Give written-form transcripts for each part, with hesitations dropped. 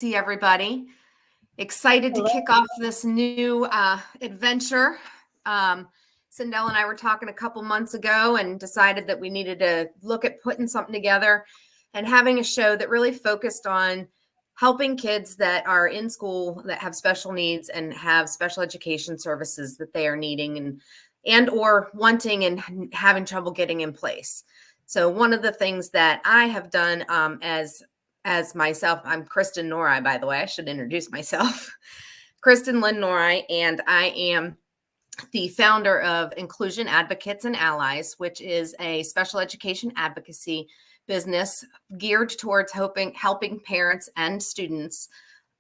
See everybody. Excited to Hello. kick off this new adventure. Sindel and I were talking a couple months ago and decided that we needed to look at putting something together and having a show that really focused on helping kids that are in school that have special needs and have special education services that they are needing and or wanting and having trouble getting in place. So one of the things that I have done as myself, I'm Kristen Norai, by the way. I should introduce myself. Kristen Lynn Norai, and I am the founder of Inclusion Advocates and Allies, which is a special education advocacy business geared towards helping parents and students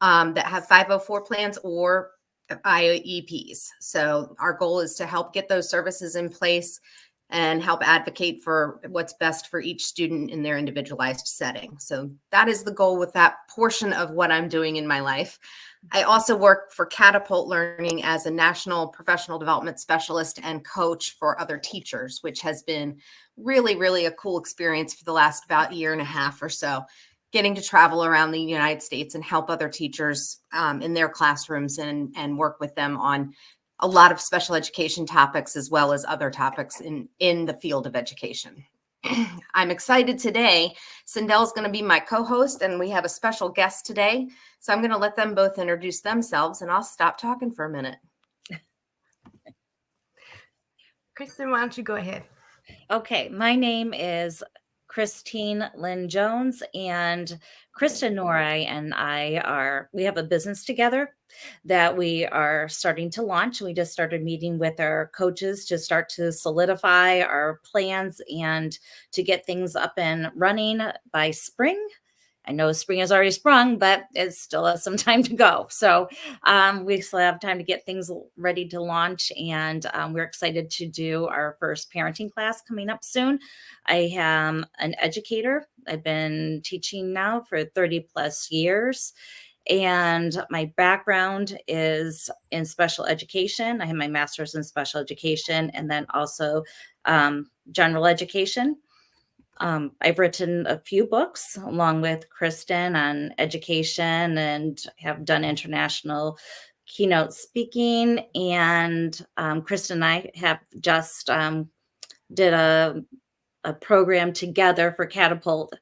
that have 504 plans or IEPs. So our goal is to help get those services in place and help advocate for what's best for each student in their individualized setting. So that is the goal with that portion of what I'm doing in my life. I also work for Catapult Learning as a national professional development specialist and coach for other teachers, which has been really, really a cool experience for the last about year and a half or so, getting to travel around the United States and help other teachers in their classrooms and work with them on a lot of special education topics as well as other topics in the field of education. I'm excited today. Sindel is going to be my co-host and we have a special guest today. So I'm going to let them both introduce themselves and I'll stop talking for a minute. Kristen, why don't you go ahead? Okay, my name is Christine Lynn Jones, and Kristen Norai and we have a business together that we are starting to launch. We just started meeting with our coaches to start to solidify our plans and to get things up and running by spring. I know spring has already sprung, but it still has some time to go. So we still have time to get things ready to launch. And we're excited to do our first parenting class coming up soon. I am an educator. I've been teaching now for 30 plus years. And my background is in special education. I have my master's in special education and then also general education. I've written a few books along with Kristen on education and have done international keynote speaking. And Kristen and I have just did a program together for Catapult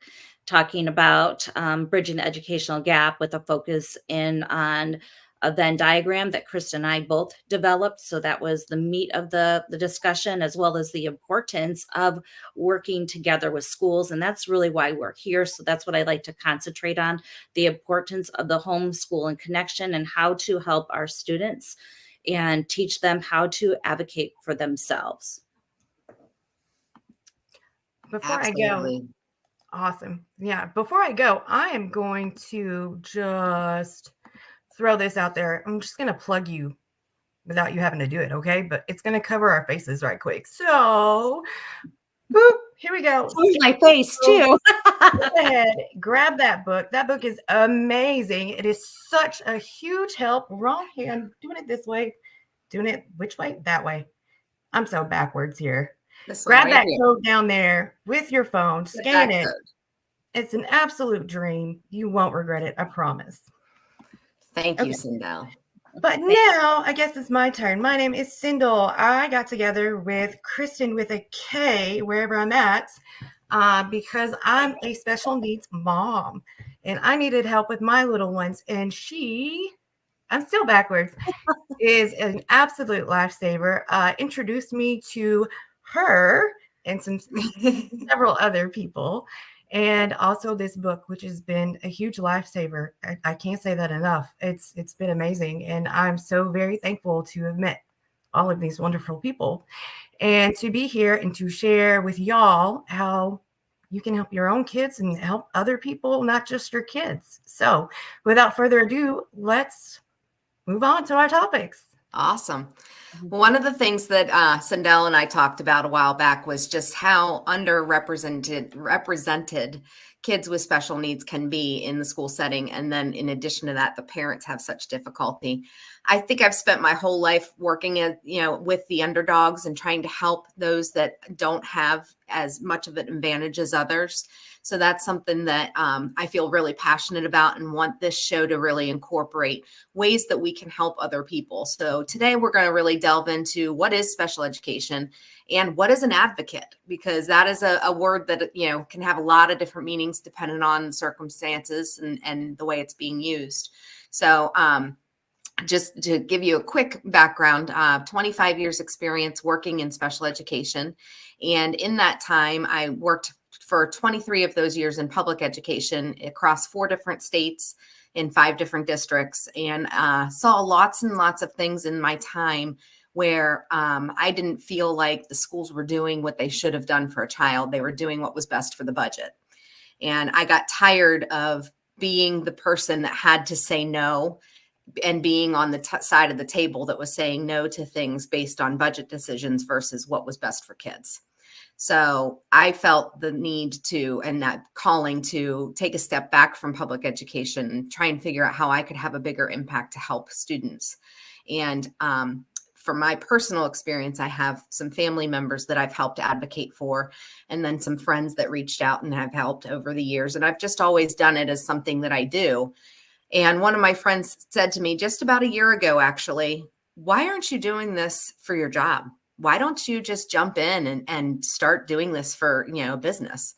talking about bridging the educational gap with a focus in on a Venn diagram that Kristen and I both developed. So that was the meat of the discussion, as well as the importance of working together with schools. And that's really why we're here. So that's what I like to concentrate on, the importance of the homeschool and connection and how to help our students and teach them how to advocate for themselves. Before Absolutely. I go, awesome. Yeah, before I go, I am going to just throw this out there. I'm just going to plug you without you having to do it, okay? But it's going to cover our faces right quick. So, whoop, here we go. Here's my face too. Go ahead, grab that book. That book is amazing. It is such a huge help. Wrong hand, doing it this way, doing it which way? That way. I'm so backwards here. Grab that code down there with your phone, scan it. It's an absolute dream. You won't regret it, I promise. Thank you, Sindel. But now I guess it's my turn. My name is Sindel. I got together with Kristen with a K wherever I'm at because I'm a special needs mom and I needed help with my little ones. And I'm still backwards, is an absolute lifesaver. Introduced me to her and several other people. And also this book, which has been a huge lifesaver. I can't say that enough. It's been amazing. And I'm so very thankful to have met all of these wonderful people and to be here and to share with y'all how you can help your own kids and help other people, not just your kids. So without further ado, let's move on to our topics. Awesome. One of the things that Sindel and I talked about a while back was just how represented kids with special needs can be in the school setting. And then in addition to that, the parents have such difficulty. I think I've spent my whole life working with the underdogs and trying to help those that don't have as much of an advantage as others. So that's something that I feel really passionate about and want this show to really incorporate ways that we can help other people. So today we're going to really delve into what is special education and what is an advocate, because that is a word that, can have a lot of different meanings depending on circumstances and the way it's being used. So just to give you a quick background, 25 years experience working in special education. And in that time, I worked for 23 of those years in public education across 4 different states in 5 different districts, and saw lots and lots of things in my time where I didn't feel like the schools were doing what they should have done for a child. They were doing what was best for the budget. And I got tired of being the person that had to say no and being on the side of the table that was saying no to things based on budget decisions versus what was best for kids. So I felt the need to, and that calling to take a step back from public education and try and figure out how I could have a bigger impact to help students. And from my personal experience, I have some family members that I've helped advocate for, and then some friends that reached out and have helped over the years. And I've just always done it as something that I do. And one of my friends said to me just about a year ago, actually, why aren't you doing this for your job? Why don't you just jump in and start doing this for, business?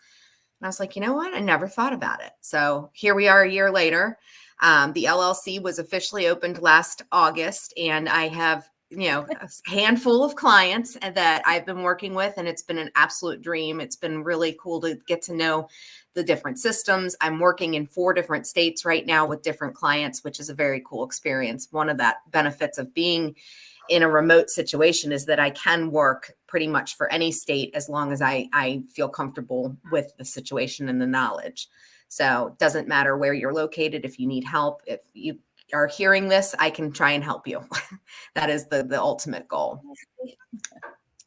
And I was like, you know what? I never thought about it. So here we are a year later. The LLC was officially opened last August, and I have, a handful of clients that I've been working with, and it's been an absolute dream. It's been really cool to get to know the different systems. I'm working in 4 different states right now with different clients, which is a very cool experience. One of that benefits of being in a remote situation is that I can work pretty much for any state as long as I feel comfortable with the situation and the knowledge. So it doesn't matter where you're located. If you need help, if you are hearing this, I can try and help you. That is the ultimate goal.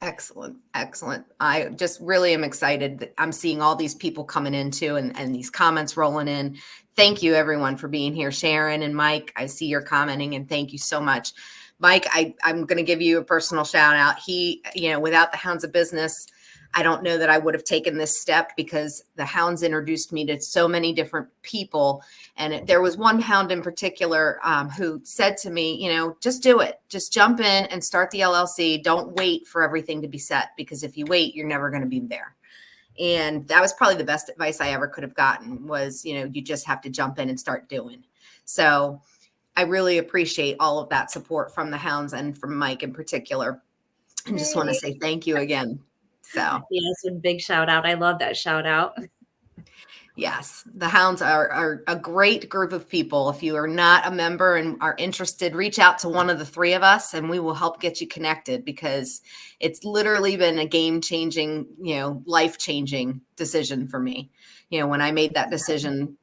Excellent. Excellent. I just really am excited that I'm seeing all these people coming into and these comments rolling in. Thank you everyone for being here. Sharon and Mike, I see you're commenting, and thank you so much. Mike, I'm going to give you a personal shout out. He, without the Hounds of Business, I don't know that I would have taken this step, because the Hounds introduced me to so many different people. And there was one Hound in particular who said to me, just do it. Just jump in and start the LLC. Don't wait for everything to be set, because if you wait, you're never going to be there. And that was probably the best advice I ever could have gotten was, you just have to jump in and start doing. So I really appreciate all of that support from the Hounds and from Mike in particular. And just want to say thank you again. So yes, a big shout out. I love that shout out. Yes, the Hounds are a great group of people. If you are not a member and are interested, reach out to one of the 3 of us and we will help get you connected, because it's literally been a game-changing, life-changing decision for me. When I made that decision,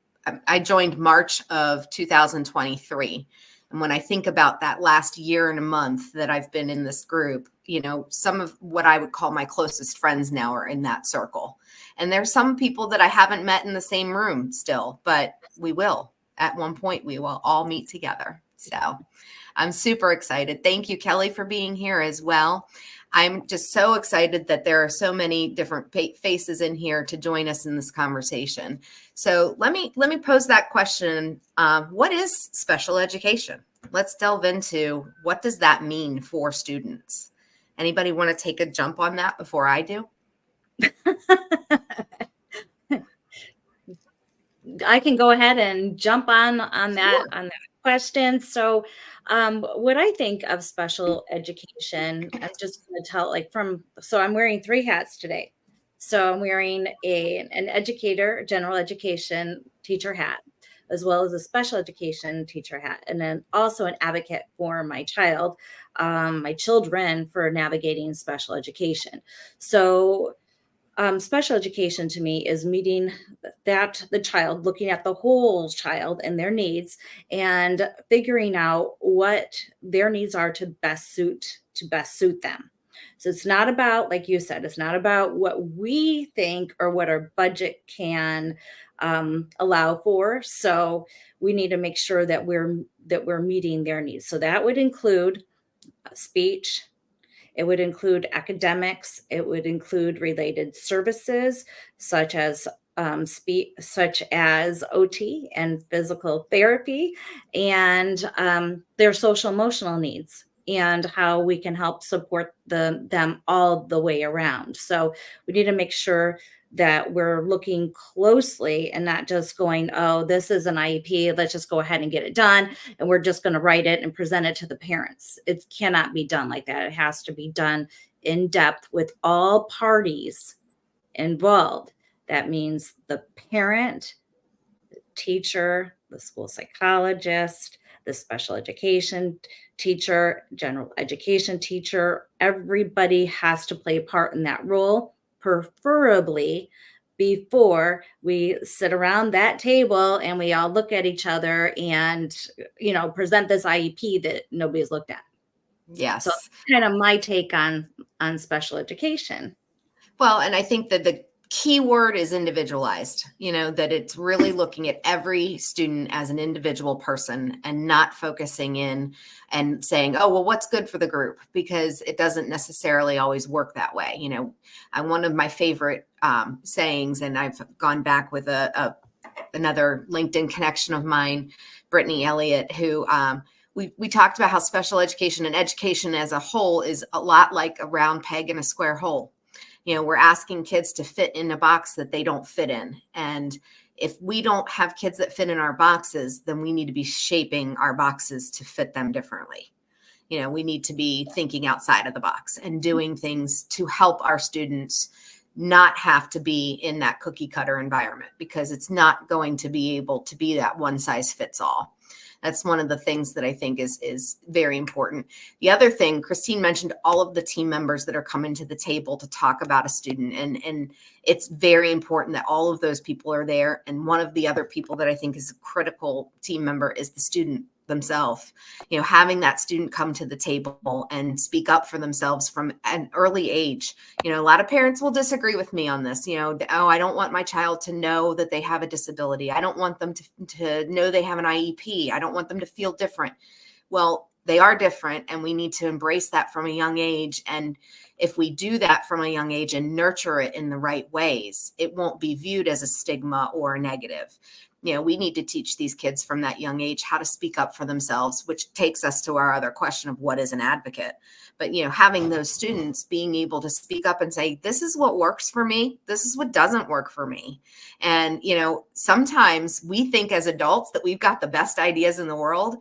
I joined March of 2023. And when I think about that last year and a month that I've been in this group, some of what I would call my closest friends now are in that circle. And there's some people that I haven't met in the same room still, but we will. At one point, we will all meet together. So I'm super excited. Thank you, Kelly, for being here as well. I'm just so excited that there are so many different faces in here to join us in this conversation. So let me pose that question. What is special education? Let's delve into what does that mean for students? Anybody want to take a jump on that before I do? I can go ahead and jump on that question. So what I think of special education, I'm just going to tell so I'm wearing 3 hats today. So I'm wearing an educator, general education teacher hat, as well as a special education teacher hat, and then also an advocate for my my children, for navigating special education. So special education to me is meeting the child, looking at the whole child and their needs, and figuring out what their needs are to best suit them. So it's not about, like you said, it's not about what we think or what our budget can allow for. So we need to make sure that we're meeting their needs. So that would include speech. It would include academics. It would include related services such as such as OT and physical therapy, and their social emotional needs, and how we can help support them all the way around. So we need to make sure that we're looking closely and not just going, oh, this is an IEP, let's just go ahead and get it done, and we're just going to write it and present it to the parents. It cannot be done like that. It has to be done in depth with all parties involved. That means the parent, the teacher, the school psychologist, the special education teacher, general education teacher. Everybody has to play a part in that role, preferably before we sit around that table and we all look at each other and, present this IEP that nobody's looked at. Yes. So kind of my take on special education. Well, and I think that the key word is individualized, that it's really looking at every student as an individual person and not focusing in and saying, oh, well, what's good for the group? Because it doesn't necessarily always work that way. One of my favorite sayings, and I've gone back with another LinkedIn connection of mine, Brittany Elliott, who we talked about how special education and education as a whole is a lot like a round peg in a square hole. We're asking kids to fit in a box that they don't fit in. And if we don't have kids that fit in our boxes, then we need to be shaping our boxes to fit them differently. We need to be thinking outside of the box and doing things to help our students not have to be in that cookie cutter environment, because it's not going to be able to be that one size fits all. That's one of the things that I think is very important. The other thing, Christine mentioned all of the team members that are coming to the table to talk about a student. And it's very important that all of those people are there. And one of the other people that I think is a critical team member is the student themselves. Having that student come to the table and speak up for themselves from an early age. A lot of parents will disagree with me on this. Oh, I don't want my child to know that they have a disability. I don't want them to know they have an IEP. I don't want them to feel different. Well, they are different, and we need to embrace that from a young age. And if we do that from a young age and nurture it in the right ways, it won't be viewed as a stigma or a negative. We need to teach these kids from that young age how to speak up for themselves, which takes us to our other question of what is an advocate. But, having those students being able to speak up and say, this is what works for me. This is what doesn't work for me. And, sometimes we think as adults that we've got the best ideas in the world.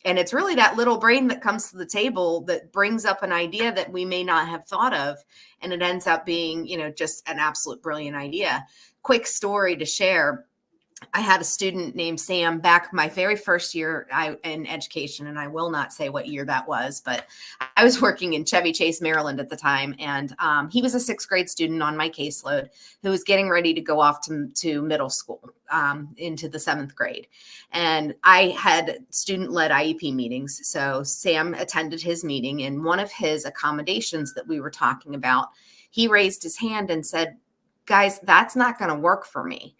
And it's really that little brain that comes to the table that brings up an idea that we may not have thought of. And it ends up being, just an absolute brilliant idea. Quick story to share. I had a student named Sam back my very first year in education, and I will not say what year that was, but I was working in Chevy Chase, Maryland at the time, and he was a sixth grade student on my caseload who was getting ready to go off to middle school into the seventh grade. And I had student-led IEP meetings, so Sam attended his meeting, and one of his accommodations that we were talking about, he raised his hand and said, guys, that's not going to work for me.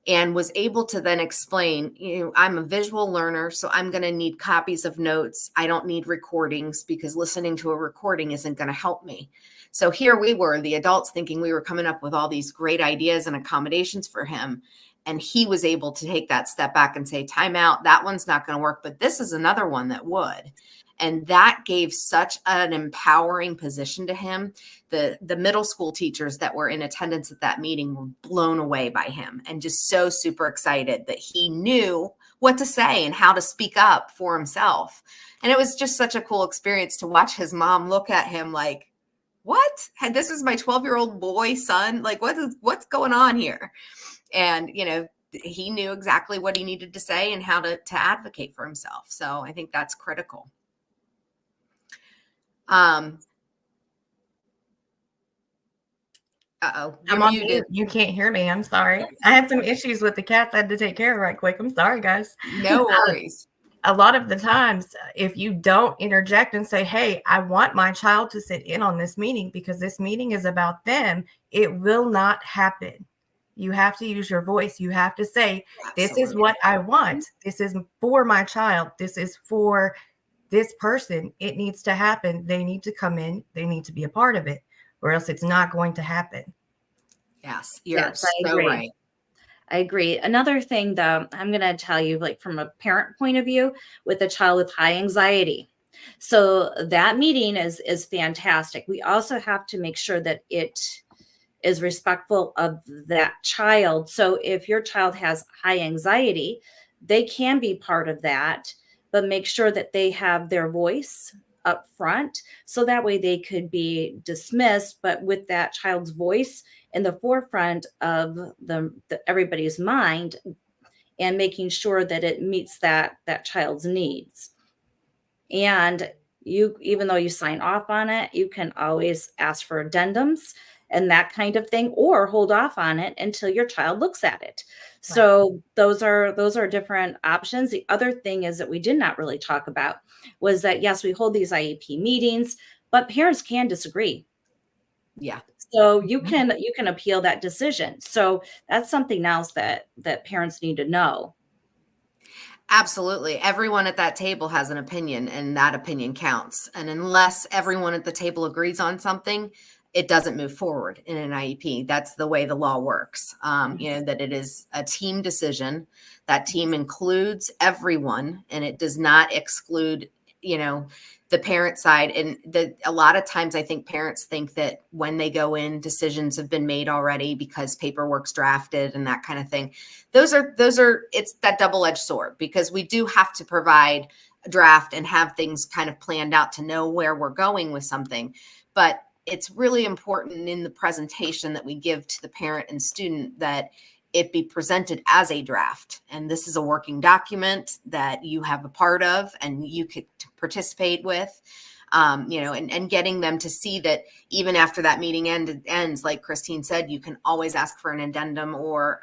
And was able to then explain, I'm a visual learner, so I'm going to need copies of notes. I don't need recordings because listening to a recording isn't going to help me. So here we were, the adults, thinking we were coming up with all these great ideas and accommodations for him. And he was able to take that step back and say, time out, that one's not going to work, but this is another one that would. And that gave such an empowering position to him. The middle school teachers that were in attendance at that meeting were blown away by him and just so super excited that he knew what to say and how to speak up for himself. And it was just such a cool experience to watch his mom look at him like, what? This is my 12-year-old boy son. Like, what's going on here? And, he knew exactly what he needed to say and how to advocate for himself. So I think that's critical. Uh-oh, I'm on mute. You can't hear me. I'm sorry. I had some issues with the cats I had to take care of right quick. I'm sorry, guys. No worries. A lot of the times, if you don't interject and say, hey, I want my child to sit in on this meeting because this meeting is about them, it will not happen. You have to use your voice. You have to say, this is what I want. This is for my child. This is for this person, it needs to happen. They need to come in. They need to be a part of it, or else it's not going to happen. Yes, you're Yes, I so agree. right. I agree. Another thing, though, I'm going to tell you, like from a parent point of view, with a child with high anxiety. So that meeting is fantastic. We also have to make sure that it is respectful of that child. So if your child has high anxiety, they can be part of that, but make sure that they have their voice up front so that way they could be dismissed, but with that child's voice in the forefront of everybody's mind, and making sure that it meets that child's needs. And you, even though you sign off on it, you can always ask for addendums and that kind of thing, or hold off on it until your child looks at it. Right. So those are different options. The other thing is that we did not really talk about was that, yes, we hold these IEP meetings, but parents can disagree. Yeah. So you can appeal that decision. So that's something else that parents need to know. Absolutely. Everyone at that table has an opinion, and that opinion counts. And unless everyone at the table agrees on something, it doesn't move forward in an IEP. That's the way the law works. That it is a team decision. That team includes everyone, and it does not exclude, the parent side. And a lot of times I think parents think that when they go in, decisions have been made already because paperwork's drafted and that kind of thing. Those are it's that double-edged sword, because we do have to provide a draft and have things kind of planned out to know where we're going with something. But it's really important in the presentation that we give to the parent and student that it be presented as a draft. And this is a working document that you have a part of and you could participate with, and getting them to see that even after that meeting ends, like Christine said, you can always ask for an addendum or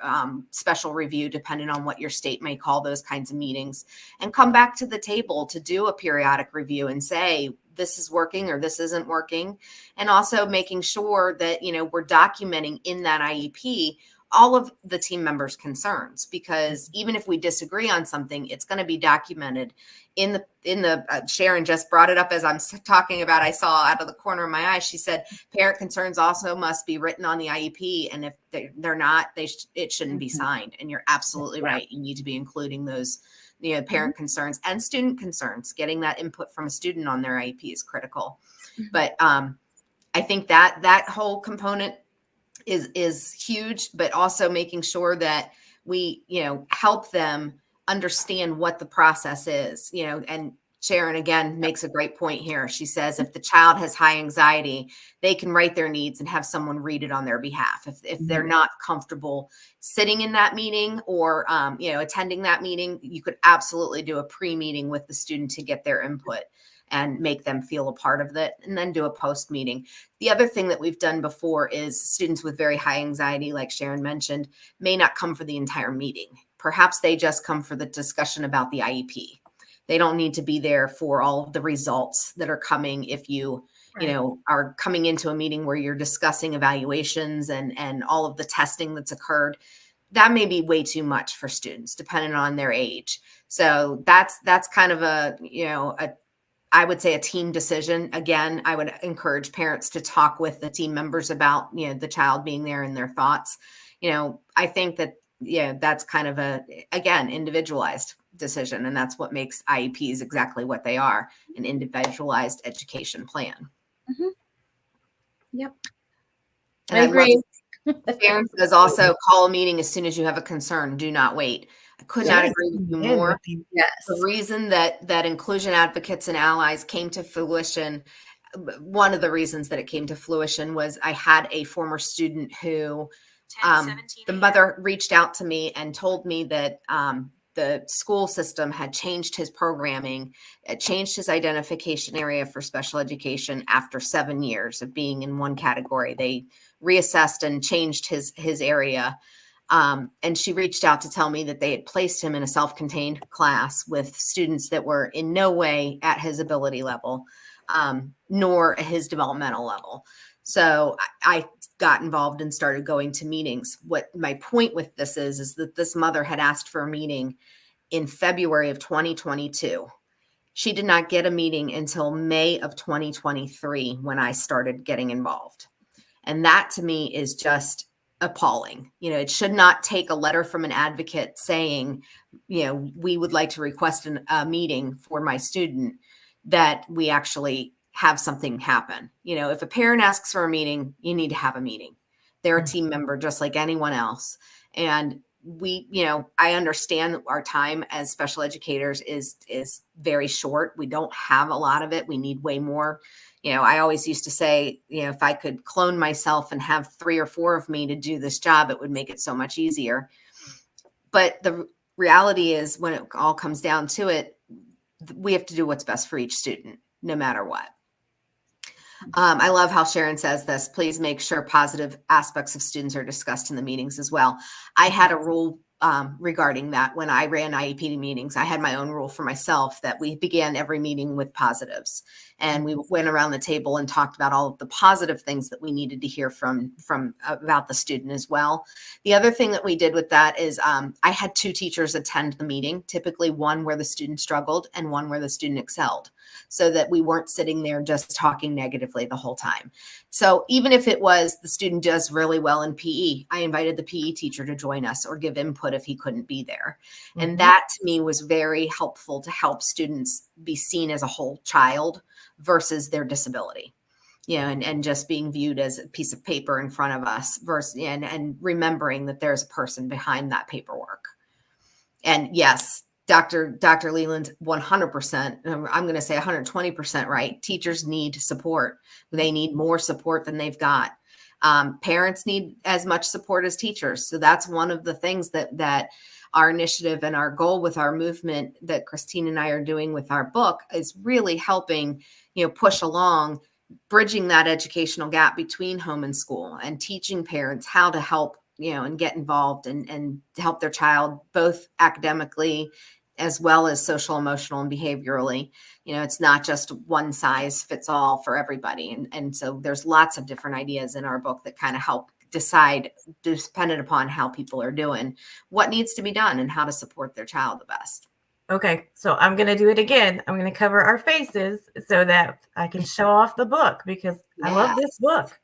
special review, depending on what your state may call those kinds of meetings, and come back to the table to do a periodic review and say, this is working or this isn't working. And also making sure that, we're documenting in that IEP all of the team members' concerns, because even if we disagree on something, it's going to be documented in the Sharon just brought it up as I'm talking about. I saw out of the corner of my eye, she said parent concerns also must be written on the IEP, and if they're not, it shouldn't be signed. And you're absolutely right. You need to be including those parent concerns and student concerns. Getting that input from a student on their IEP is critical. But I think that whole component is huge, but also making sure that we, help them understand what the process is, and Sharon again makes a great point here. She says, if the child has high anxiety, they can write their needs and have someone read it on their behalf. If they're not comfortable sitting in that meeting or, attending that meeting, you could absolutely do a pre-meeting with the student to get their input and make them feel a part of it, and then do a post meeting. The other thing that we've done before is students with very high anxiety, like Sharon mentioned, may not come for the entire meeting. Perhaps they just come for the discussion about the IEP. They don't need to be there for all of the results that are coming. If you, are coming into a meeting where you're discussing evaluations and all of the testing that's occurred, that may be way too much for students, depending on their age. So that's kind of I would say a team decision. Again, I would encourage parents to talk with the team members about, the child being there and their thoughts. I think that, that's kind of again, individualized decision. And that's what makes IEPs exactly what they are, an individualized education plan. Yep. And I agree. Sharon says also call a meeting as soon as you have a concern. Do not wait. I could not agree with you more. Yes. The reason that inclusion advocates and allies came to fruition, one of the reasons that it came to fruition was I had a former student who the mother reached out to me and told me that the school system had changed his programming. It changed his identification area for special education after 7 years of being in one category. They reassessed and changed his area. And she reached out to tell me that they had placed him in a self-contained class with students that were in no way at his ability level, nor his developmental level. So I got involved and started going to meetings. What my point with this is that this mother had asked for a meeting in February of 2022. She did not get a meeting until May of 2023 when I started getting involved. And that to me is just appalling. It should not take a letter from an advocate saying, we would like to request a meeting for my student, that we actually have something happen. If a parent asks for a meeting, you need to have a meeting. They're a team member just like anyone else. And I understand our time as special educators is very short. We don't have a lot of it. We need way more. I always used to say, if I could clone myself and have 3 or 4 of me to do this job, it would make it so much easier. But the reality is, when it all comes down to it, we have to do what's best for each student, no matter what. I love how Sharon says this. Please make sure positive aspects of students are discussed in the meetings as well. I had a rule regarding that when I ran IEP meetings. I had my own rule for myself that we began every meeting with positives. And we went around the table and talked about all of the positive things that we needed to hear from about the student as well. The other thing that we did with that is I had 2 teachers attend the meeting, typically one where the student struggled and one where the student excelled, so that we weren't sitting there just talking negatively the whole time. So even if it was the student does really well in PE, I invited the PE teacher to join us or give input if he couldn't be there. Mm-hmm. And that to me was very helpful to help students be seen as a whole child versus their disability, and just being viewed as a piece of paper in front of us versus, and remembering that there's a person behind that paperwork. And yes, Dr. Leland, 100%, I'm going to say 120% right. Teachers need support. They need more support than they've got. Parents need as much support as teachers. So that's one of the things that our initiative and our goal with our movement that Christine and I are doing with our book is really helping, push along, bridging that educational gap between home and school, and teaching parents how to help, and get involved and help their child both academically as well as social, emotional, and behaviorally. It's not just one size fits all for everybody. And so there's lots of different ideas in our book that kind of help decide, dependent upon how people are doing, what needs to be done and how to support their child the best. Okay, so I'm going to do it again. I'm going to cover our faces so that I can show off the book, because I love this book.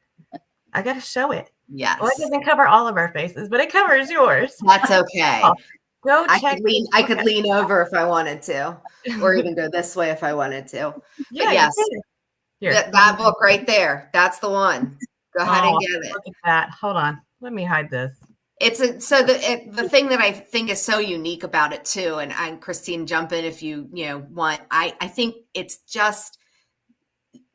I got to show it. Yes. Well, it doesn't cover all of our faces, but it covers yours. That's okay. Go check. I could lean over if I wanted to, or even go this way if I wanted to. Yeah, but yes, that book right there. That's the one. Go ahead and get it. Look at that. Hold on. Let me hide this. The thing that I think is so unique about it too, and Christine, jump in if you want. I think it's just,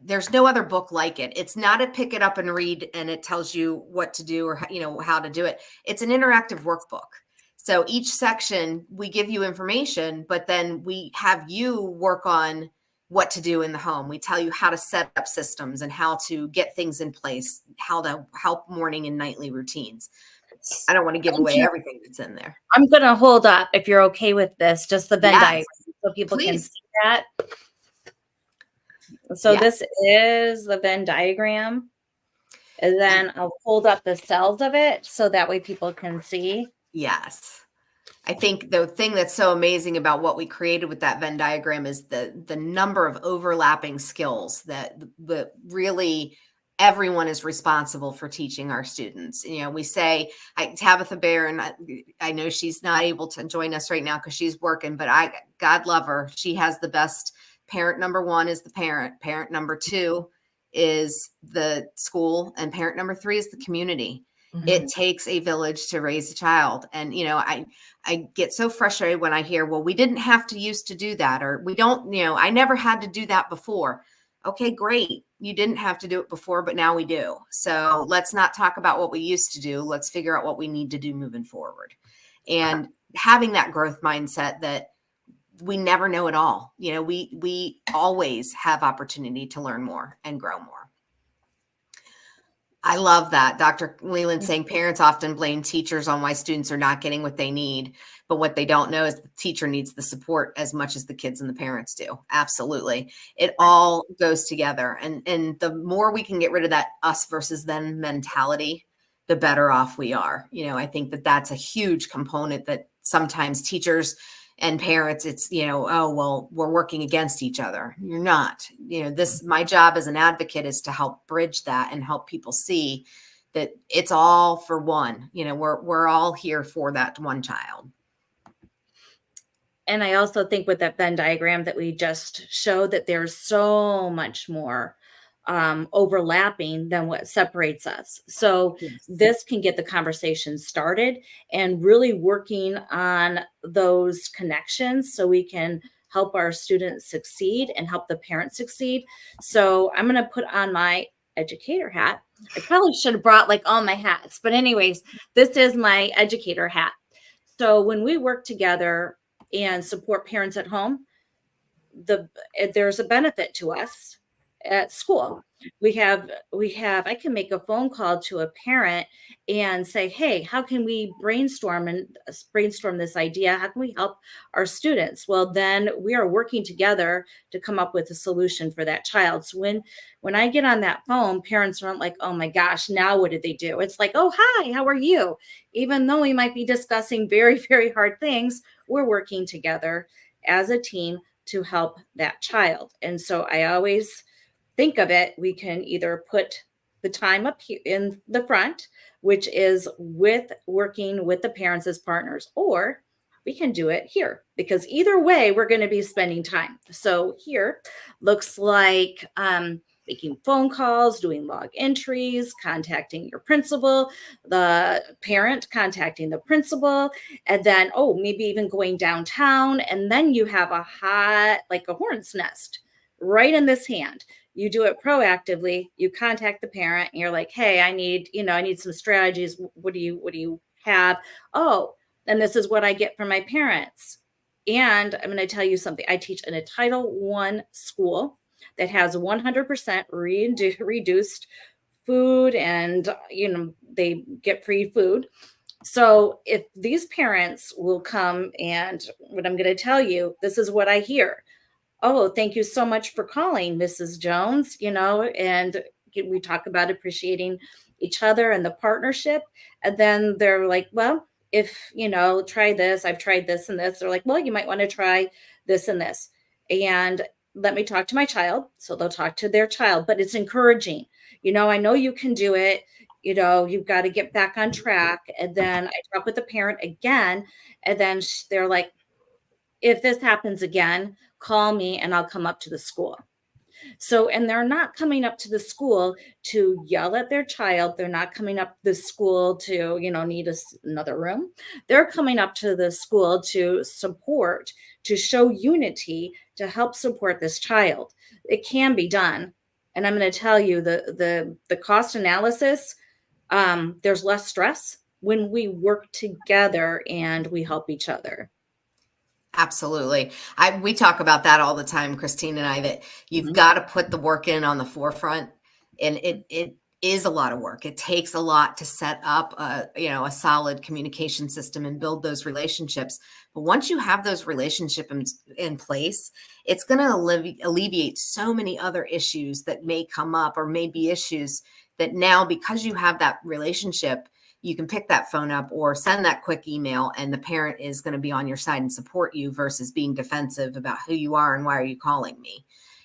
there's no other book like it. It's not a pick it up and read and it tells you what to do or how to do it. It's an interactive workbook. So each section we give you information, but then we have you work on what to do in the home. We tell you how to set up systems and how to get things in place, how to help morning and nightly routines. I don't want to give away everything that's in there. I'm going to hold up, if you're okay with this, just the Venn diagram so people can see that. So this is the Venn diagram. And then I'll hold up the cells of it so that way people can see. Yes. I think the thing that's so amazing about what we created with that Venn diagram is the number of overlapping skills that really everyone is responsible for teaching our students. We say, Tabitha Bear, and I know she's not able to join us right now because she's working, but God love her. She has the best. Parent number 1 is the parent. Parent number 2 is the school. And parent number 3 is the community. Mm-hmm. It takes a village to raise a child. And, I get so frustrated when I hear, well, we didn't have to used to do that. Or we don't, I never had to do that before. Okay, great. You didn't have to do it before, but now we do. So let's not talk about what we used to do. Let's figure out what we need to do moving forward. And having that growth mindset that we never know it all. We always have opportunity to learn more and grow more. I love that. Dr. Leland saying parents often blame teachers on why students are not getting what they need, but what they don't know is the teacher needs the support as much as the kids and the parents do. Absolutely. It all goes together. And the more we can get rid of that us versus them mentality, the better off we are. I think that that's a huge component that sometimes teachers And parents, it's, oh, well, we're working against each other. You're not. My job as an advocate is to help bridge that and help people see that it's all for one. We're all here for that one child. And I also think with that Venn diagram that we just showed, that there's so much more overlapping than what separates us. So Yes. this can get the conversation started and really working on those connections so we can help our students succeed and help the parents succeed. So I'm going to put on my educator hat. I probably should have brought like all my hats, but anyways, this is my educator hat. So when we work together and support parents at home, there's a benefit to us at school. I can make a phone call to a parent and say, hey, how can we brainstorm this idea? How can we help our students? Well, then we are working together to come up with a solution for that child. So when I get on that phone, parents aren't like, oh my gosh, now what did they do? It's like, oh, hi, how are you? Even though we might be discussing very, very hard things, we're working together as a team to help that child. And so I always think of it, we can either put the time up here in the front, which is with working with the parents as partners, or we can do it here, because either way, we're going to be spending time. So here looks like making phone calls, doing log entries, contacting your principal, the parent contacting the principal, and then, oh, maybe even going downtown. And then you have like a hornet's nest right in this hand. You do it proactively. You contact the parent and you're like, hey, I need some strategies. What do you have? Oh, and this is what I get from my parents. And I'm going to tell you something. I teach in a Title I school that has 100% reduced food, and they get free food. So if these parents will come, and what I'm going to tell you, this is what I hear. Oh, thank you so much for calling, Mrs. Jones, and we talk about appreciating each other and the partnership. And then they're like, well, if, try this, I've tried this and this. They're like, well, you might want to try this and this. And let me talk to my child. So they'll talk to their child, but it's encouraging. I know you can do it. You've got to get back on track. And then I talk with the parent again, and then they're like, if this happens again, call me and I'll come up to the school. So, and they're not coming up to the school to yell at their child. They're not coming up the school to, need another room. They're coming up to the school to support, to show unity, to help support this child. It can be done. And I'm going to tell you the cost analysis, there's less stress when we work together and we help each other. Absolutely. We talk about that all the time, Christine and I, that you've got to put the work in on the forefront, and it is a lot of work. It takes a lot to set up a solid communication system and build those relationships. But once you have those relationships in place, it's going to alleviate so many other issues that may come up, or may be issues that now, because you have that relationship, you can pick that phone up or send that quick email, and the parent is going to be on your side and support you versus being defensive about who you are and why are you calling me.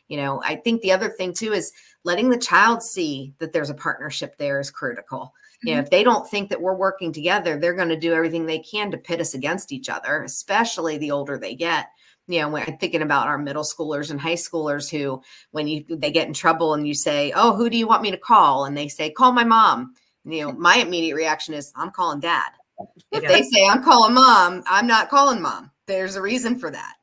I think the other thing too is letting the child see that there's a partnership there is critical. If they don't think that we're working together, they're going to do everything they can to pit us against each other, especially the older they get. When I'm thinking about our middle schoolers and high schoolers who, when they get in trouble and you say, oh, who do you want me to call? And they say, call my mom. My immediate reaction is, I'm calling dad. If they say I'm calling mom, I'm not calling mom. There's a reason for that.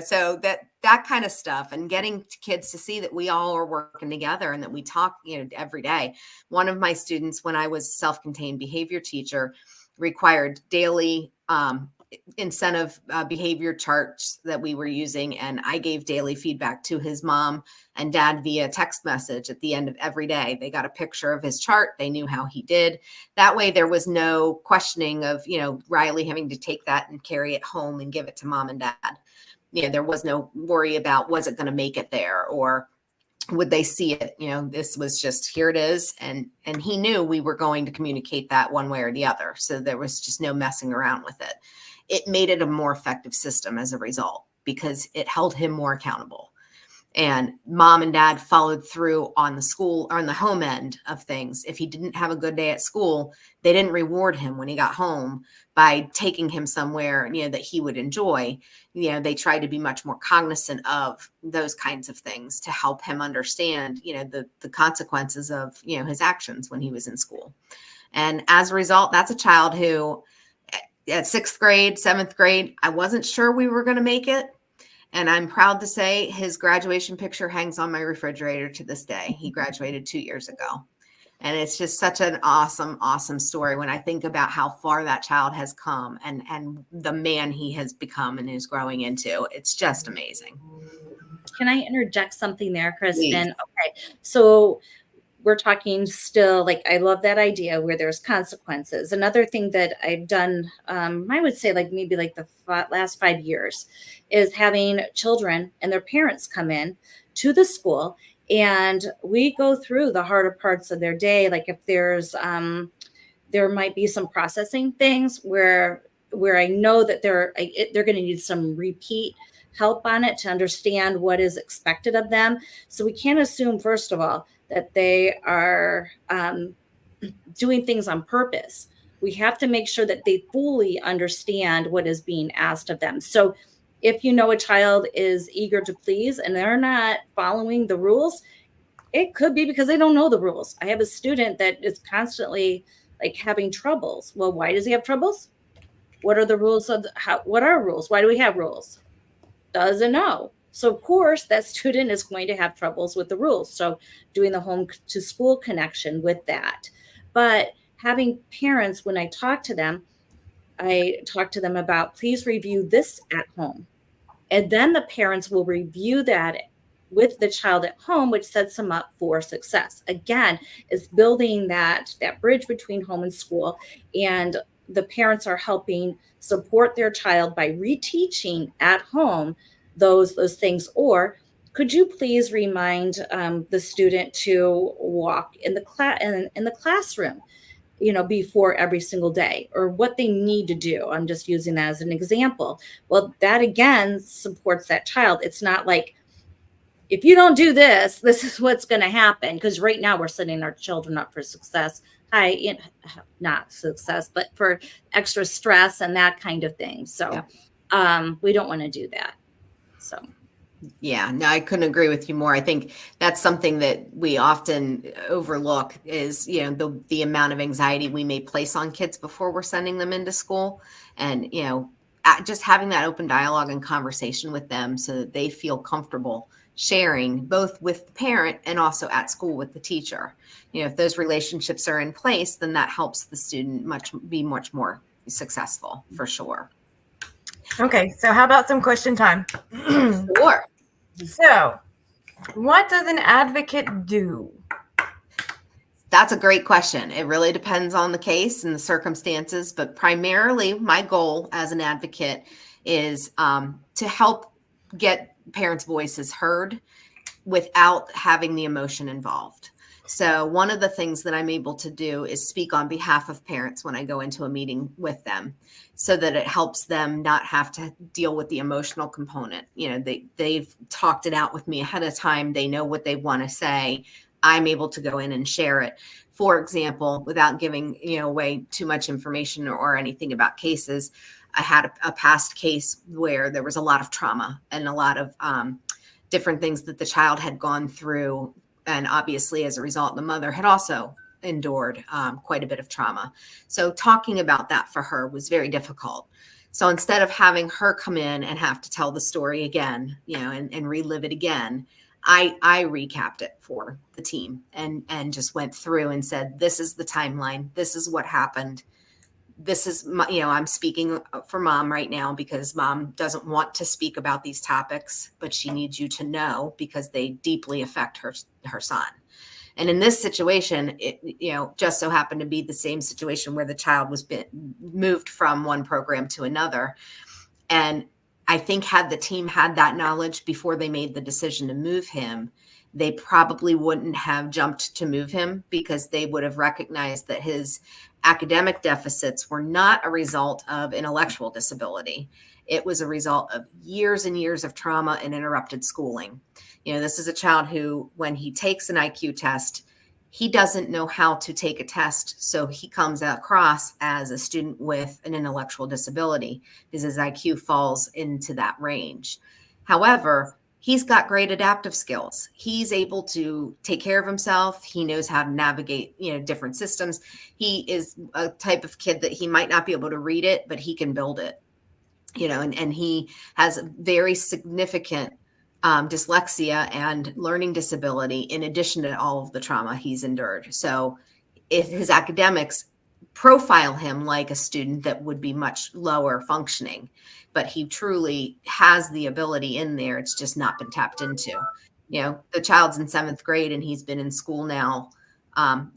So that kind of stuff, and getting kids to see that we all are working together and that we talk, every day. One of my students, when I was self-contained behavior teacher, required daily incentive behavior charts that we were using. And I gave daily feedback to his mom and dad via text message at the end of every day. They got a picture of his chart. They knew how he did. That way there was no questioning of, Riley having to take that and carry it home and give it to mom and dad. There was no worry about, was it going to make it there, or would they see it? This was just, here it is. And he knew we were going to communicate that one way or the other. So there was just no messing around with it. it made it a more effective system as a result because it held him more accountable. And mom and dad followed through on the school or on the home end of things. If he didn't have a good day at school, they didn't reward him when he got home by taking him somewhere, that he would enjoy. They tried to be much more cognizant of those kinds of things to help him understand, the consequences of, his actions when he was in school. And as a result, that's a child who at 6th grade, 7th grade, I wasn't sure we were going to make it. And I'm proud to say his graduation picture hangs on my refrigerator to this day. He graduated 2 years ago. And it's just such an awesome, awesome story when I think about how far that child has come and the man he has become and is growing into. It's just amazing. Can I interject something there, Kristen? Please. Okay. So we're talking still, like, I love that idea where there's consequences. Another thing that I've done, I would say maybe the last 5 years, is having children and their parents come in to the school, and we go through the harder parts of their day. Like if there's, there might be some processing things where I know that they're going to need some repeat help on it to understand what is expected of them. So we can't assume, first of all, that they are doing things on purpose. We have to make sure that they fully understand what is being asked of them. So if a child is eager to please and they're not following the rules, it could be because they don't know the rules. I have a student that is constantly having troubles. Well, why does he have troubles? What are the rules what are rules? Why do we have rules? Doesn't know. So of course that student is going to have troubles with the rules. So doing the home to school connection with that. But having parents, when I talk to them about, please review this at home. And then the parents will review that with the child at home, which sets them up for success. Again, it's building that bridge between home and school. And the parents are helping support their child by reteaching at home those things. Or could you please remind the student to walk in the classroom, before every single day, or what they need to do. I'm just using that as an example. Well, that again supports that child. It's not like, if you don't do this, this is what's going to happen. Because right now we're setting our children up for success. Not success, but for extra stress and that kind of thing. So we don't want to do that. So. Yeah, no, I couldn't agree with you more. I think that's something that we often overlook is, the amount of anxiety we may place on kids before we're sending them into school. And, just having that open dialogue and conversation with them so that they feel comfortable sharing both with the parent and also at school with the teacher. If those relationships are in place, then that helps the student be much more successful for sure. Okay, so how about some question time? Sure. So, what does an advocate do? That's a great question. It really depends on the case and the circumstances, but primarily my goal as an advocate is to help get parents' voices heard without having the emotion involved. So one of the things that I'm able to do is speak on behalf of parents when I go into a meeting with them, so that it helps them not have to deal with the emotional component. They've talked it out with me ahead of time. They know what they want to say. I'm able to go in and share it. For example, without giving away too much information or anything about cases, I had a past case where there was a lot of trauma and a lot of different things that the child had gone through. And obviously, as a result, the mother had also endured quite a bit of trauma. So talking about that for her was very difficult. So instead of having her come in and have to tell the story again, and relive it again, I recapped it for the team and just went through and said, this is the timeline. This is what happened. This is my, I'm speaking for mom right now because mom doesn't want to speak about these topics, but she needs you to know because they deeply affect her son. And in this situation, it just so happened to be the same situation where the child was moved from one program to another. And I think had the team had that knowledge before they made the decision to move him, they probably wouldn't have jumped to move him because they would have recognized that his academic deficits were not a result of intellectual disability. It was a result of years and years of trauma and interrupted schooling. This is a child who, when he takes an IQ test, he doesn't know how to take a test. So he comes across as a student with an intellectual disability because his IQ falls into that range. However, he's got great adaptive skills. He's able to take care of himself. He knows how to navigate, different systems. He is a type of kid that he might not be able to read it, but he can build it, and he has a very significant dyslexia and learning disability in addition to all of the trauma he's endured. So if his academics profile him like a student that would be much lower functioning, but he truly has the ability in there. It's just not been tapped into. The child's in 7th grade and he's been in school now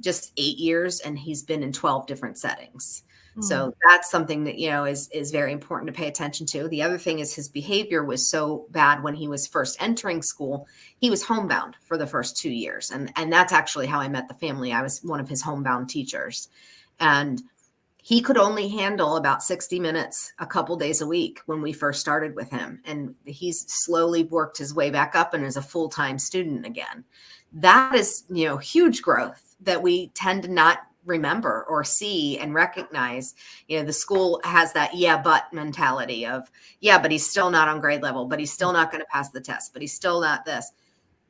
just 8 years, and he's been in 12 different settings. So that's something that, is very important to pay attention to. The other thing is his behavior was so bad when he was first entering school. He was homebound for the first 2 years. And that's actually how I met the family. I was one of his homebound teachers. And he could only handle about 60 minutes a couple days a week when we first started with him. And he's slowly worked his way back up and is a full-time student again. That is, huge growth that we tend to not remember or see and recognize. The school has that but mentality of, but he's still not on grade level, but he's still not going to pass the test, but he's still not this.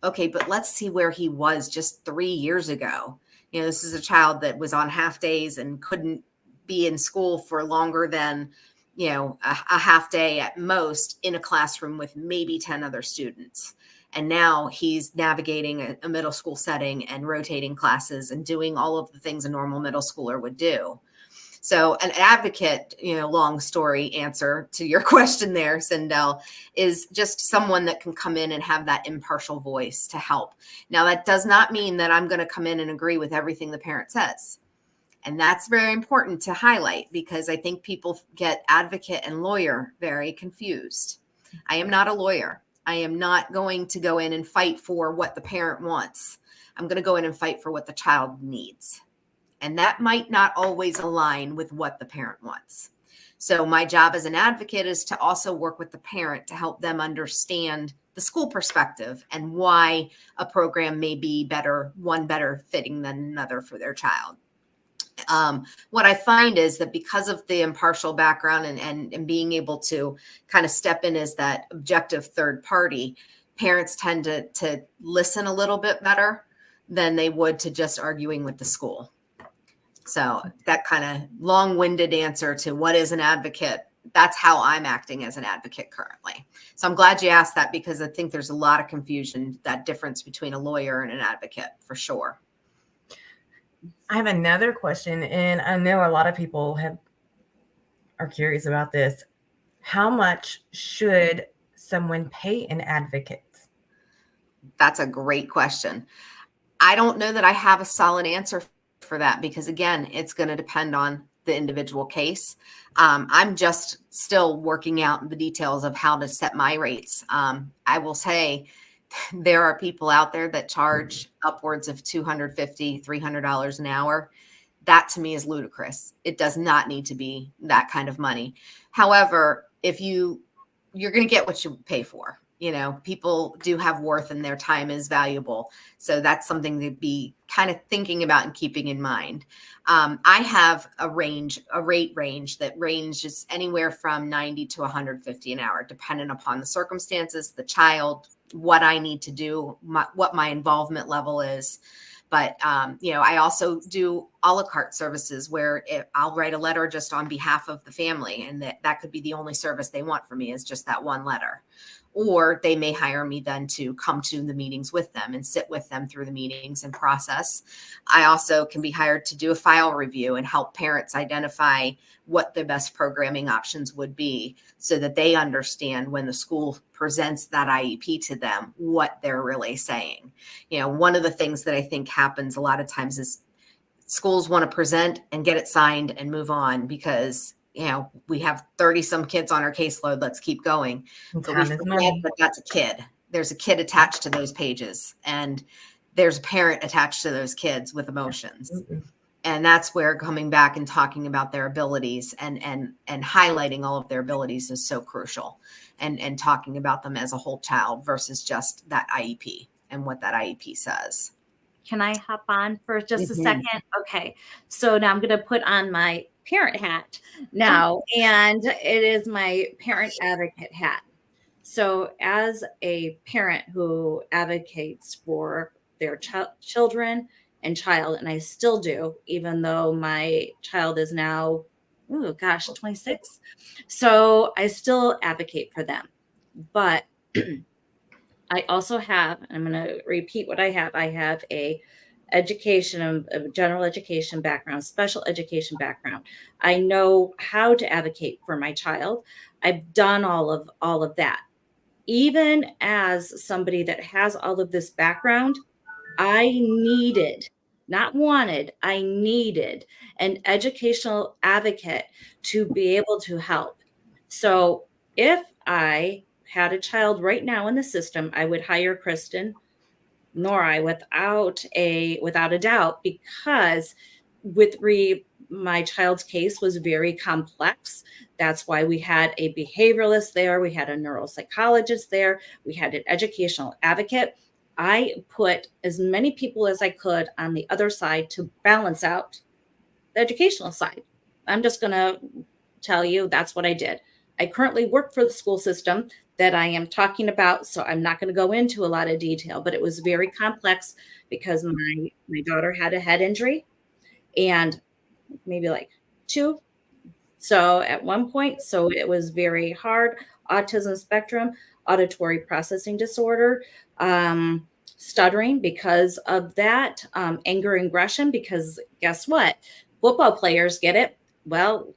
Okay, but let's see where he was just 3 years ago. This is a child that was on half days and couldn't be in school for longer than, a half day at most in a classroom with maybe 10 other students. And now he's navigating a middle school setting and rotating classes and doing all of the things a normal middle schooler would do. So an advocate, long story answer to your question there, Sindel, is just someone that can come in and have that impartial voice to help. Now, that does not mean that I'm going to come in and agree with everything the parent says. And that's very important to highlight, because I think people get advocate and lawyer very confused. I am not a lawyer. I am not going to go in and fight for what the parent wants. I'm going to go in and fight for what the child needs. And that might not always align with what the parent wants. So my job as an advocate is to also work with the parent to help them understand the school perspective and why a program may be one better fitting than another for their child. What I find is that because of the impartial background and being able to kind of step in as that objective third party, parents tend to listen a little bit better than they would to just arguing with the school. So that kind of long-winded answer to what is an advocate, that's how I'm acting as an advocate currently. So I'm glad you asked that, because I think there's a lot of confusion, that difference between a lawyer and an advocate, for sure. I have another question, and I know a lot of people are curious about this. How much should someone pay an advocate? That's a great question. I don't know that I have a solid answer for that, because again, it's going to depend on the individual case. I'm just still working out the details of how to set my rates. I will say there are people out there that charge upwards of $250, $300 an hour. That to me is ludicrous. It does not need to be that kind of money. However, if you're going to get what you pay for. People do have worth and their time is valuable. So that's something to be kind of thinking about and keeping in mind. I have a rate range that ranges anywhere from 90 to 150 an hour, depending upon the circumstances, the child, what I need to do, what my involvement level is. But, I also do a la carte services where I'll write a letter just on behalf of the family. And that could be the only service they want from me, is just that one letter. Or they may hire me then to come to the meetings with them and sit with them through the meetings and process. I also can be hired to do a file review and help parents identify what the best programming options would be, so that they understand when the school presents that IEP to them, what they're really saying. One of the things that I think happens a lot of times is schools want to present and get it signed and move on, because we have 30 some kids on our caseload. Let's keep going. But we forget that that's a kid. There's a kid attached to those pages, and there's a parent attached to those kids with emotions. And that's where coming back and talking about their abilities and highlighting all of their abilities is so crucial, and talking about them as a whole child versus just that IEP and what that IEP says. Can I hop on for just a Mhm. second? Okay. So now I'm going to put on my parent hat now, and it is my parent advocate hat. So, as a parent who advocates for their children and child, and I still do, even though my child is now, oh gosh, 26. So, I still advocate for them. But I also have, I'm going to repeat what I have. I have a a general education background, special education background. I know how to advocate for my child. I've done all of that. Even as somebody that has all of this background, I needed, not wanted, I needed an educational advocate to be able to help. So if I had a child right now in the system, I would hire Kristen nor I without a doubt, because my child's case was very complex. That's why we had a behavioralist there, we had a neuropsychologist there, we had an educational advocate. I put as many people as I could on the other side to balance out the educational side. I'm just going to tell you that's what I did. I currently work for the school system that I am talking about, so I'm not going to go into a lot of detail, but it was very complex because my daughter had a head injury and maybe like two. So at one point, so it was very hard. Autism spectrum, auditory processing disorder, stuttering because of that, anger and aggression, because guess what? Football players get it. Well,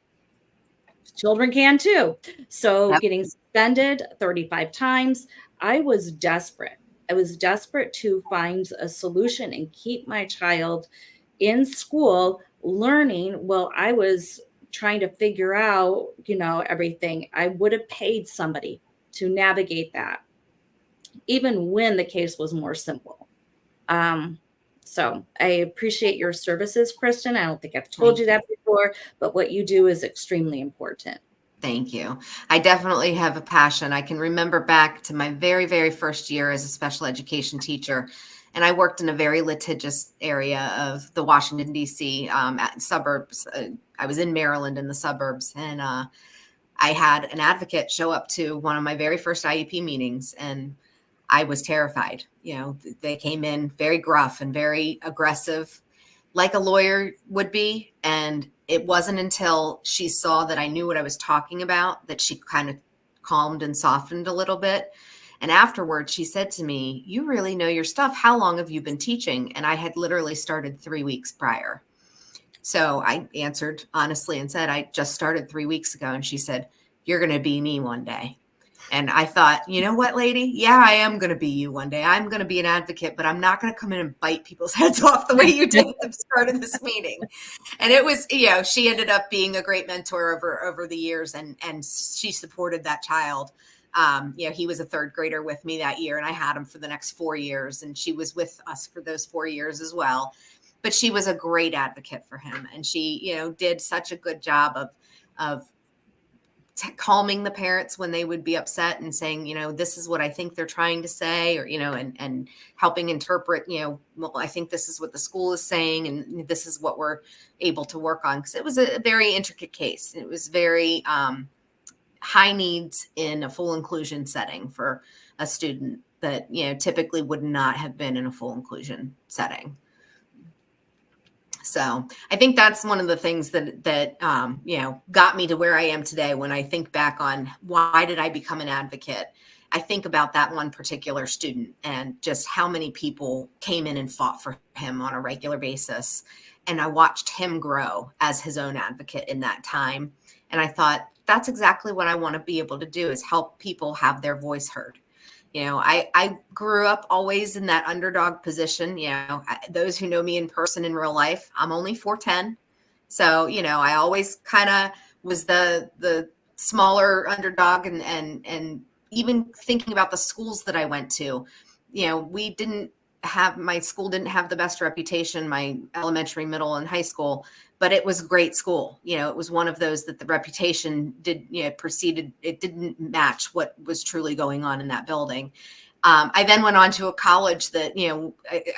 children can too. So Yep. getting suspended 35 times, I was desperate. I was desperate to find a solution and keep my child in school learning while I was trying to figure out, everything. I would have paid somebody to navigate that, even when the case was more simple. Um, so I appreciate your services, Kristen. I don't think I've told Thank you you. that before, but what you do is extremely important. Thank you. I definitely have a passion. I can remember back to my very, very first year as a special education teacher, and I worked in a very litigious area of the Washington, D.C. Suburbs. I was in Maryland in the suburbs, and I had an advocate show up to one of my very first IEP meetings, and I was terrified. They came in very gruff and very aggressive, like a lawyer would be. And it wasn't until she saw that I knew what I was talking about that she kind of calmed and softened a little bit. And afterwards, she said to me, "You really know your stuff. How long have you been teaching?" And I had literally started 3 weeks prior. So I answered honestly and said, "I just started 3 weeks ago." And she said, "You're going to be me one day." And I thought, you know what, lady? Yeah, I am going to be you one day. I'm going to be an advocate, but I'm not going to come in and bite people's heads off the way you did at the start of this meeting. And it was, she ended up being a great mentor over the years, and she supported that child. He was a third grader with me that year, and I had him for the next 4 years, and she was with us for those 4 years as well. But she was a great advocate for him, and she, did such a good job of calming the parents when they would be upset and saying, this is what I think they're trying to say, or, and helping interpret, well, I think this is what the school is saying, and this is what we're able to work on. Because it was a very intricate case. It was very high needs in a full inclusion setting for a student that, typically would not have been in a full inclusion setting. So I think that's one of the things that got me to where I am today. When I think back on why did I become an advocate, I think about that one particular student and just how many people came in and fought for him on a regular basis. And I watched him grow as his own advocate in that time. And I thought, that's exactly what I want to be able to do, is help people have their voice heard. I grew up always in that underdog position. Those who know me in person in real life, I'm only 4'10". So, I always kind of was the smaller underdog, and even thinking about the schools that I went to, we didn't my school didn't have the best reputation, my elementary, middle, and high school, but it was a great school. It was one of those that the reputation it didn't match what was truly going on in that building. I then went on to a college that,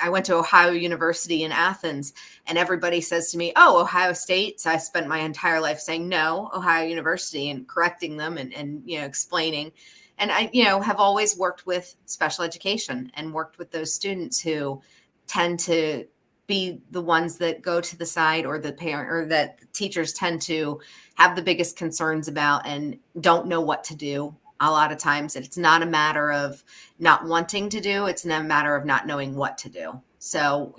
I went to Ohio University in Athens, and everybody says to me, "Oh, Ohio State." So I spent my entire life saying, "No, Ohio University," and correcting them and explaining. And I, have always worked with special education and worked with those students who tend to be the ones that go to the side, or the parent, or that teachers tend to have the biggest concerns about and don't know what to do. A lot of times it's not a matter of not wanting to do, it's a matter of not knowing what to do. So,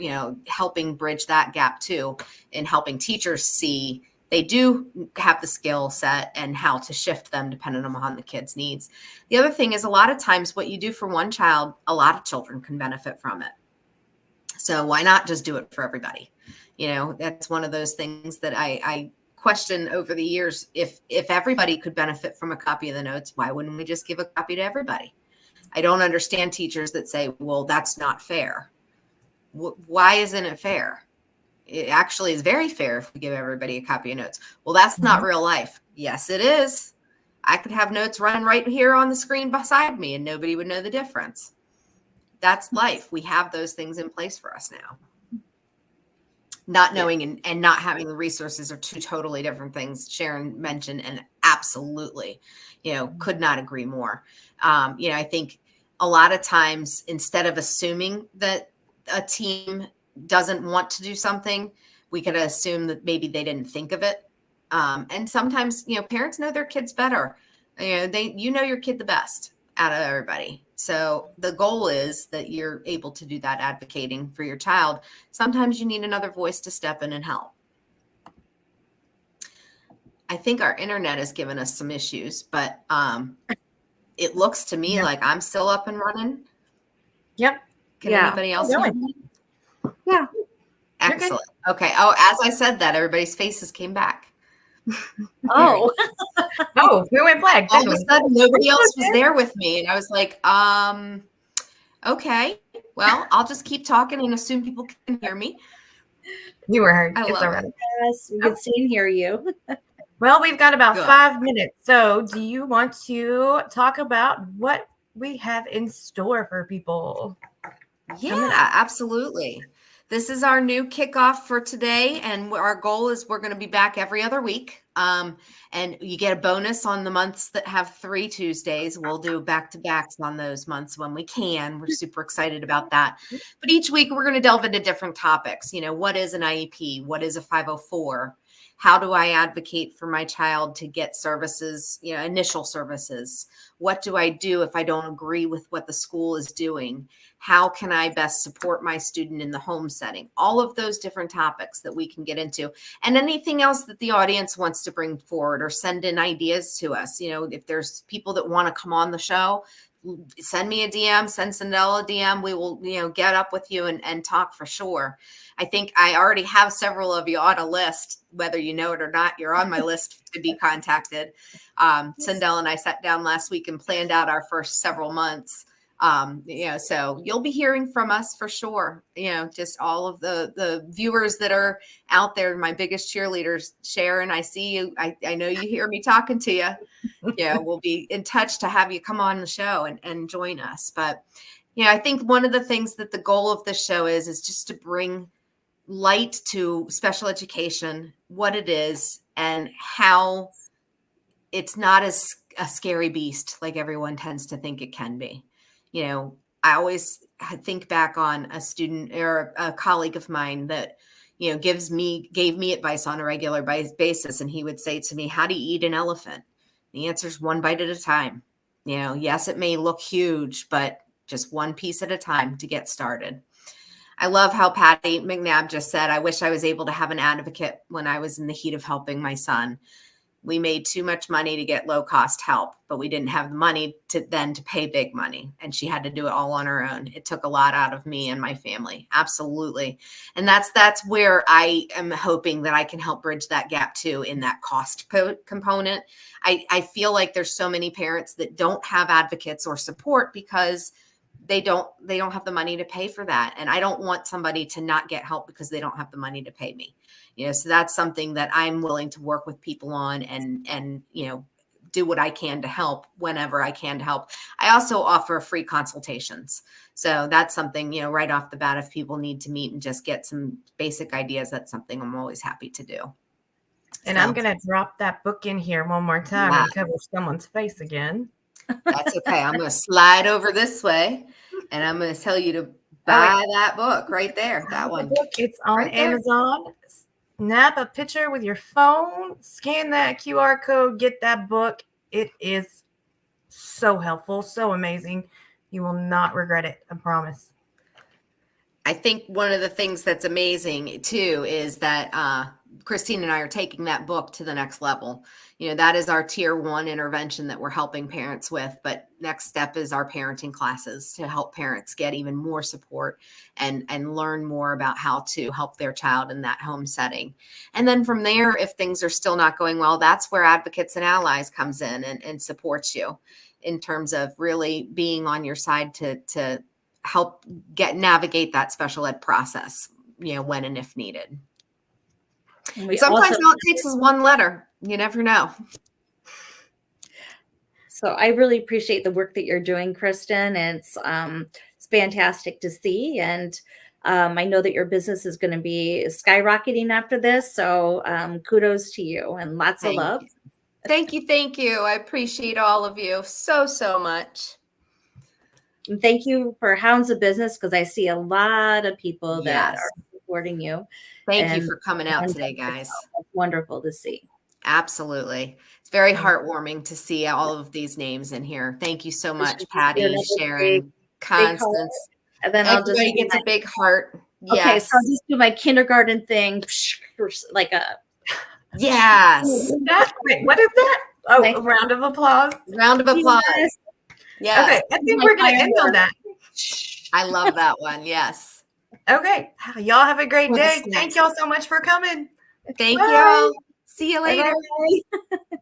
helping bridge that gap too, and helping teachers see they do have the skill set and how to shift them depending on the kid's needs. The other thing is, a lot of times what you do for one child, a lot of children can benefit from it. So why not just do it for everybody? That's one of those things that I question over the years. If everybody could benefit from a copy of the notes, why wouldn't we just give a copy to everybody? I don't understand teachers that say, well, that's not fair. Why isn't it fair? It actually is very fair if we give everybody a copy of notes. Well, that's not real life. Yes, it is. I could have notes running right here on the screen beside me and nobody would know the difference. That's life. We have those things in place for us now. Not knowing and not having the resources are two totally different things. Sharon mentioned, and absolutely, could not agree more. I think a lot of times, instead of assuming that a team doesn't want to do something, we could assume that maybe they didn't think of it. And sometimes, parents know their kids better. You know your kid the best out of everybody. So the goal is that you're able to do that advocating for your child. Sometimes you need another voice to step in and help. I think our internet has given us some issues, but it looks to me like I'm still up and running. Yep. Can anybody else hear me? Yeah. Excellent. Okay. Oh, as I said that, everybody's faces came back. Oh. Oh, we went black. All of a sudden, nobody else was there with me. And I was like, okay, well, I'll just keep talking and assume people can hear me. You were heard. I it's love all right. it. Yes, we can see and hear you. Well, we've got about Good. 5 minutes. So do you want to talk about what we have in store for people? Yeah, absolutely. This is our new kickoff for today. And our goal is we're going to be back every other week. And you get a bonus on the months that have 3 Tuesdays. We'll do back-to-backs on those months when we can. We're super excited about that. But each week we're going to delve into different topics. What is an IEP? What is a 504? How do I advocate for my child to get services, initial services? What do I do if I don't agree with what the school is doing? How can I best support my student in the home setting? All of those different topics that we can get into, and anything else that the audience wants to bring forward or send in ideas to us. If there's people that want to come on the show, send me a DM, send Cinderella a DM. We will, get up with you and talk for sure. I think I already have several of you on a list, whether you know it or not. You're on my list to be contacted. Cinderella and I sat down last week and planned out our first several months. So you'll be hearing from us for sure. Just all of the viewers that are out there, my biggest cheerleaders. Sharon, I see you. I know you hear me talking to you. We'll be in touch to have you come on the show and join us. But, I think one of the things that the goal of this show is just to bring light to special education, what it is, and how it's not as a scary beast like everyone tends to think it can be. I always think back on a student or a colleague of mine that, gave me advice on a regular basis. And he would say to me, how do you eat an elephant? The answer is one bite at a time. Yes, it may look huge, but just one piece at a time to get started. I love how Patty McNabb just said, I wish I was able to have an advocate when I was in the heat of helping my son. We made too much money to get low cost help, but we didn't have the money to pay big money. And she had to do it all on her own. It took a lot out of me and my family. Absolutely. And that's where I am hoping that I can help bridge that gap too, in that cost component. I feel like there's so many parents that don't have advocates or support because they don't have the money to pay for that. And I don't want somebody to not get help because they don't have the money to pay me. So that's something that I'm willing to work with people on and do what I can to help whenever I can to help. I also offer free consultations. So that's something, right off the bat, if people need to meet and just get some basic ideas, that's something I'm always happy to do. And I'm going to drop that book in here one more time and cover someone's face again. That's okay. I'm going to slide over this way and I'm going to tell you to buy that book right there. That one. It's on right Amazon. Snap a picture with your phone, scan that QR code, get that book. It is so helpful, so amazing. You will not regret it. I promise. I think one of the things that's amazing too is that Christine and I are taking that book to the next level. That is our tier 1 intervention that we're helping parents with. But next step is our parenting classes to help parents get even more support and learn more about how to help their child in that home setting. And then from there, if things are still not going well, that's where Advocates and Allies comes in and supports you in terms of really being on your side to help navigate that special ed process, when and if needed. And sometimes all it takes is one letter. You never know. So I really appreciate the work that you're doing, Kristen. It's fantastic to see. And I know that your business is going to be skyrocketing after this. So kudos to you and lots of love. Thank you. Thank you. I appreciate all of you so, so much. And thank you for Hounds of Business, because I see a lot of people that are supporting you. Thank you for coming out today, guys. It's wonderful to see. Absolutely. It's very heartwarming to see all of these names in here. Thank you so much, Patty, Sharon, Constance. And then everybody gets a big heart. Yes. Okay, so I'll just do my kindergarten thing, like a. Yes. Wait, what is that? Oh, a round of applause. Round of applause. Yes. Okay, I think we're going to end on that. I love that one. Yes. Okay. Y'all have a great day. Thank y'all so much for coming. Thank y'all. See you later. Bye-bye.